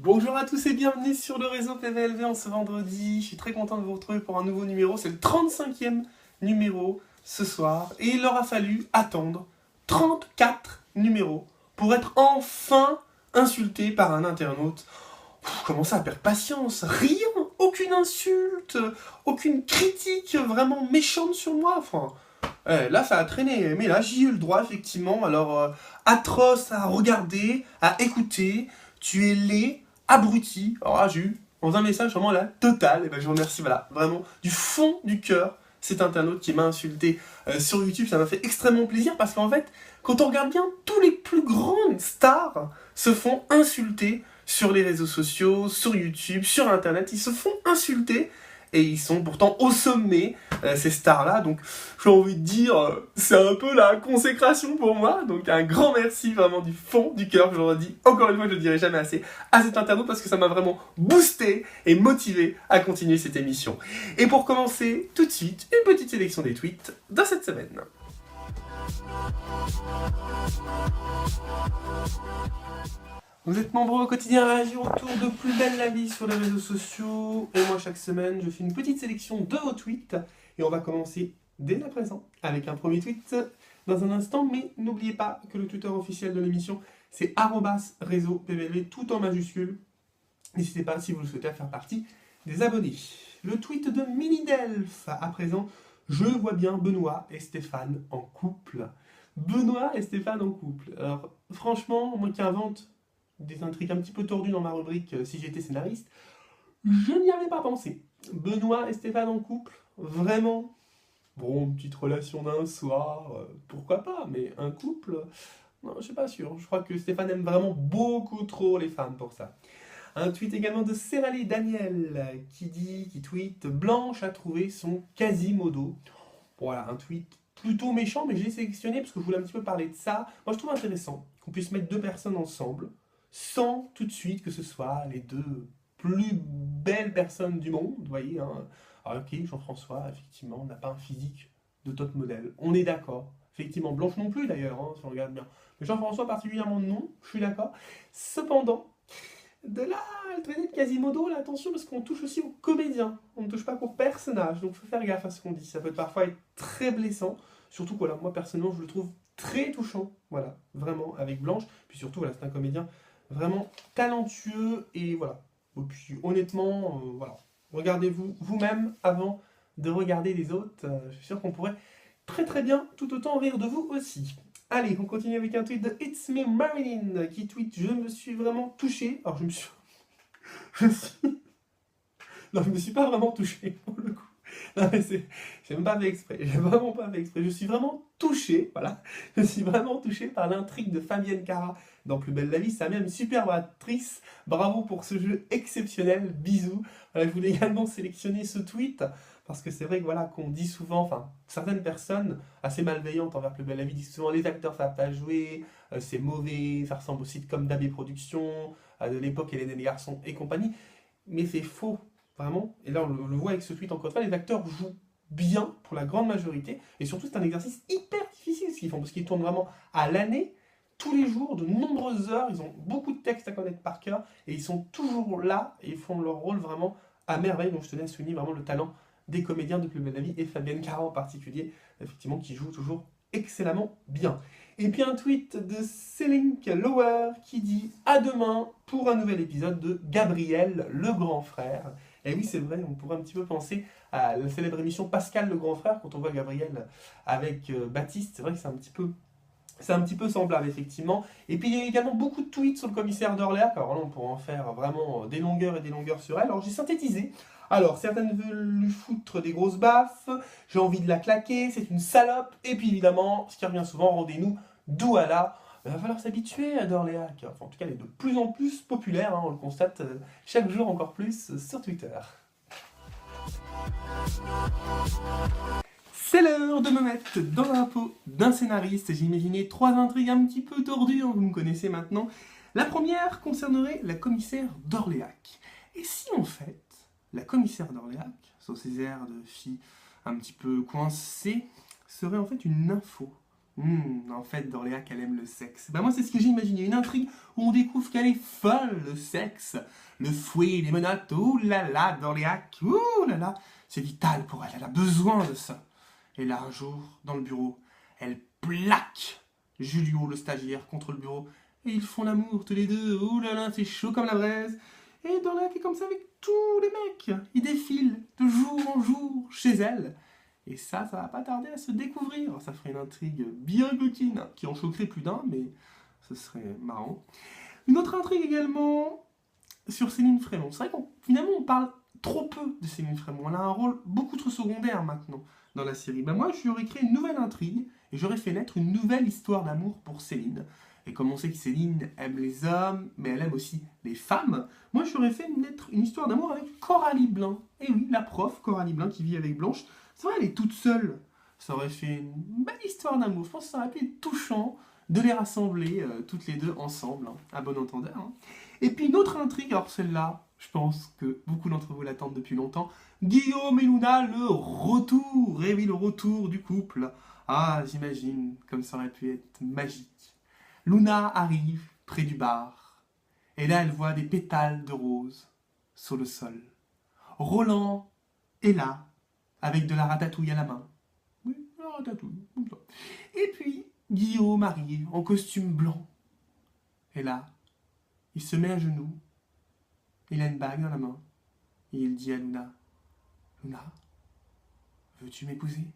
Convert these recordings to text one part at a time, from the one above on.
Bonjour à tous et bienvenue sur le réseau PVLV en ce vendredi. Je suis très content de vous retrouver pour un nouveau numéro. C'est le 35e numéro ce soir. Et il leur a fallu attendre 34 numéros pour être enfin insulté par un internaute. Comment ça, à perdre patience? Rien, aucune insulte, aucune critique vraiment méchante sur moi. Enfin, là ça a traîné, mais là j'y ai eu le droit effectivement. Alors, atroce à regarder, à écouter. Tu es laid, abruti. Alors là, j'ai eu dans un message vraiment la totale. Et ben, je vous remercie, voilà, vraiment, du fond du cœur. C'est un internaute qui m'a insulté sur YouTube. Ça m'a fait extrêmement plaisir parce qu'en fait, quand on regarde bien, tous les plus grandes stars se font insulter sur les réseaux sociaux, sur YouTube, sur Internet. Ils se font insulter et ils sont pourtant au sommet, ces stars-là. Donc, j'ai envie de dire, c'est un peu la consécration pour moi. Donc, un grand merci vraiment du fond du cœur. Je le redis encore une fois, je ne le dirai jamais assez à cet internaute parce que ça m'a vraiment boosté et motivé à continuer cette émission. Et pour commencer, tout de suite, une petite sélection des tweets de cette semaine. Vous êtes nombreux au quotidien à réagir autour de Plus belle la vie sur les réseaux sociaux. Et moi, chaque semaine, je fais une petite sélection de vos tweets. Et on va commencer dès à présent avec un premier tweet dans un instant. Mais n'oubliez pas que le Twitter officiel de l'émission, c'est @réseau PVLV, tout en majuscule. N'hésitez pas, si vous le souhaitez, à faire partie des abonnés. Le tweet de Minidelph, à présent. Je vois bien Benoît et Stéphane en couple. Benoît et Stéphane en couple. Alors, franchement, moi qui invente des intrigues un petit peu tordues dans ma rubrique si j'étais scénariste, je n'y avais pas pensé. Benoît et Stéphane en couple, vraiment. Bon, petite relation d'un soir, pourquoi pas, mais un couple, non, je suis pas sûr. Je crois que Stéphane aime vraiment beaucoup trop les femmes pour ça. Un tweet également de Serrali Daniel qui tweet Blanche a trouvé son Quasimodo. Voilà, un tweet plutôt méchant, mais j'ai sélectionné parce que je voulais un petit peu parler de ça. Moi, je trouve intéressant qu'on puisse mettre deux personnes ensemble sans tout de suite que ce soit les deux plus belles personnes du monde, vous voyez. Hein. Alors, ok, Jean-François, effectivement, n'a pas un physique de top modèle. On est d'accord. Effectivement, Blanche non plus d'ailleurs, hein, si on regarde bien. Mais Jean-François particulièrement non, je suis d'accord. Cependant, de là, le traité de Quasimodo, là, attention, parce qu'on touche aussi aux comédiens. On ne touche pas qu'aux personnages, donc il faut faire gaffe à ce qu'on dit. Ça peut parfois être très blessant, surtout que voilà, moi personnellement, je le trouve très touchant, voilà, vraiment, avec Blanche. Puis surtout, voilà, c'est un comédien vraiment talentueux, et voilà. Et puis honnêtement, voilà, regardez-vous vous-même avant de regarder les autres. Je suis sûr qu'on pourrait très très bien tout autant rire de vous aussi. Allez, on continue avec un tweet de It's Me Marilyn qui tweet Je me suis vraiment touché. Alors, je me suis. Non, je me suis pas vraiment touché pour le coup. Non, mais c'est. J'ai même pas fait exprès. J'ai vraiment pas fait exprès. Je suis vraiment touché. Voilà. Je suis vraiment touché par l'intrigue de Fabienne Cara dans Plus belle la vie. C'est même une superbe actrice. Bravo pour ce jeu exceptionnel. Bisous. Voilà, je voulais également sélectionner ce tweet parce que c'est vrai que voilà qu'on dit souvent, enfin certaines personnes assez malveillantes envers Plus belle la vie disent souvent les acteurs savent pas jouer, c'est mauvais, ça ressemble au sitcom d'AB Productions, de l'époque Hélène et les garçons et compagnie. Mais c'est faux, vraiment. Et là, on le voit avec ce tweet encore une fois, les acteurs jouent bien pour la grande majorité. Et surtout, c'est un exercice hyper difficile ce qu'ils font, parce qu'ils tournent vraiment à l'année, tous les jours, de nombreuses heures. Ils ont beaucoup de textes à connaître par cœur, et ils sont toujours là, et ils font leur rôle vraiment à merveille. Donc je tenais à souligner vraiment le talent des comédiens de Plus belle la vie, et Fabienne Cara en particulier, effectivement, qui joue toujours excellemment bien. Et puis un tweet de Selink Lower qui dit à demain pour un nouvel épisode de Gabriel le grand frère. Et oui, c'est vrai, on pourrait un petit peu penser à la célèbre émission Pascal le grand frère quand on voit Gabriel avec Baptiste. C'est vrai que c'est un petit peu semblable, effectivement. Et puis il y a également beaucoup de tweets sur le commissaire d'Orléac. Alors là, on pourrait en faire vraiment des longueurs et des longueurs sur elle. Alors j'ai synthétisé. Alors, certaines veulent lui foutre des grosses baffes, j'ai envie de la claquer, c'est une salope, et puis évidemment, ce qui revient souvent, rendez-nous Douala. Il va falloir s'habituer à Dorléac. Enfin, en tout cas, elle est de plus en plus populaire, hein, on le constate chaque jour encore plus sur Twitter. C'est l'heure de me mettre dans la peau d'un scénariste. J'ai imaginé trois intrigues un petit peu tordues, hein, vous me connaissez maintenant. La première concernerait la commissaire d'Orléac. Et si en fait, la commissaire d'Orléac, sur ses airs de fille un petit peu coincée, serait en fait une nympho. En fait, d'Orléac, elle aime le sexe. Moi, c'est ce que j'ai imaginé. Une intrigue où on découvre qu'elle est folle, le sexe. Le fouet, les menottes, ouh là là, d'Orléac, ouh là là. C'est vital pour elle, elle a besoin de ça. Et là, un jour, dans le bureau, elle plaque Julio, le stagiaire, contre le bureau. Et ils font l'amour, tous les deux. Ouh là là, c'est chaud comme la braise. Et d'Orléac est comme ça avec tous les mecs. Ils défilent de jour en jour chez elle. Et ça va pas tarder à se découvrir. Ça ferait une intrigue bien coquine, qui en choquerait plus d'un, mais ce serait marrant. Une autre intrigue également sur Céline Frémont. C'est vrai qu'on finalement on parle trop peu de Céline Frémont. Elle a un rôle beaucoup trop secondaire maintenant dans la série. Moi, je lui aurais créé une nouvelle intrigue et j'aurais fait naître une nouvelle histoire d'amour pour Céline. Et comme on sait que Céline aime les hommes, mais elle aime aussi les femmes, moi, j'aurais fait naître une histoire d'amour avec Coralie Blin. Et oui, la prof Coralie Blin qui vit avec Blanche. C'est vrai, elle est toute seule. Ça aurait fait une belle histoire d'amour. Je pense que ça aurait pu être touchant de les rassembler toutes les deux ensemble, à bon entendeur. Et puis une autre intrigue, alors celle-là, je pense que beaucoup d'entre vous l'attendent depuis longtemps. Guillaume et Luna, le retour. Et oui, le retour du couple. Ah, j'imagine comme ça aurait pu être magique. Luna arrive près du bar. Et là, elle voit des pétales de rose sur le sol. Roland est là, avec de la ratatouille à la main. Oui, la ratatouille. Et puis, Guillaume arrive en costume blanc. Et là, il se met à genoux. Il a une bague dans la main. Et il dit à Luna, « Luna, veux-tu m'épouser ?»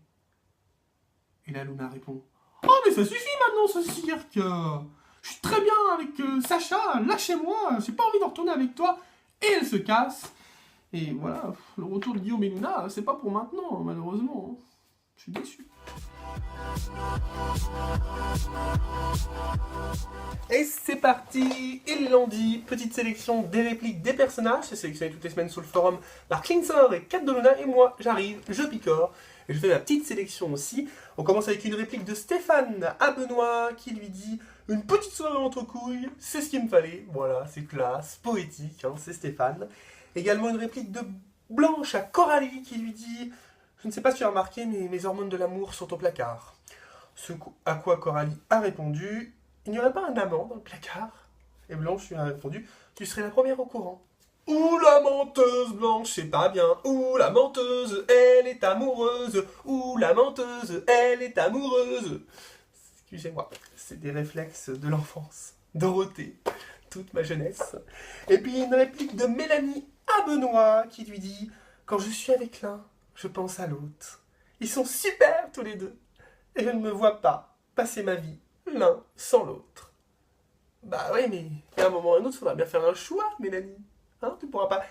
Et là, Luna répond, « Oh, mais ça suffit maintenant, ce cirque. Je suis très bien avec Sacha, lâchez-moi, j'ai pas envie de retourner avec toi. » Et elle se casse. Et voilà, le retour de Guillaume et Luna, c'est pas pour maintenant, malheureusement. Je suis déçu. Et c'est parti, ils l'ont dit, petite sélection des répliques des personnages, c'est sélectionné toutes les semaines sur le forum par Klingsor et Kat de Luna, et moi j'arrive, je picore, et je fais ma petite sélection aussi. On commence avec une réplique de Stéphane à Benoît qui lui dit « Une petite soirée entre couilles, c'est ce qu'il me fallait ». Voilà, c'est classe, poétique, c'est Stéphane. Également une réplique de Blanche à Coralie qui lui dit « Je ne sais pas si tu as remarqué, mais mes hormones de l'amour sont au placard ». Ce à quoi Coralie a répondu « Il n'y aurait pas un amant dans le placard ?» Et Blanche lui a répondu « Tu serais la première au courant. » Ouh la menteuse Blanche, c'est pas bien. Ouh la menteuse, elle est amoureuse. Ouh la menteuse, elle est amoureuse. Excusez-moi, c'est des réflexes de l'enfance. Dorothée, toute ma jeunesse. Et puis une réplique de Mélanie à Benoît qui lui dit « Quand je suis avec l'un, je pense à l'autre. Ils sont super tous les deux. Et je ne me vois pas passer ma vie l'un sans l'autre. » Bah oui, mais à un moment ou à un autre, il faudra bien faire un choix, Mélanie. Tu ne pourras pas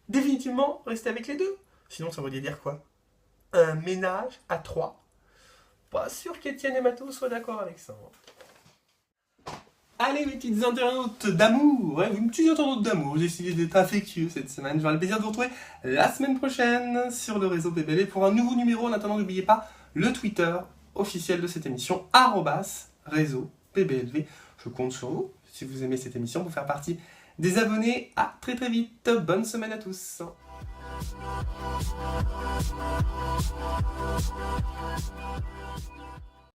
définitivement rester avec les deux. Sinon, ça voudrait dire quoi? Un ménage à trois. Pas sûr qu'Étienne et Mathos soient d'accord avec ça. Allez, mes petites internautes d'amour, une petite internaute d'amour, j'ai essayé d'être affectueux cette semaine. J'aurai le plaisir de vous retrouver la semaine prochaine sur le réseau PBL pour un nouveau numéro. En attendant, n'oubliez pas le Twitter officiel de cette émission, @réseau PBLV. Je compte sur vous, si vous aimez cette émission, pour faire partie des abonnés. À très très vite, bonne semaine à tous.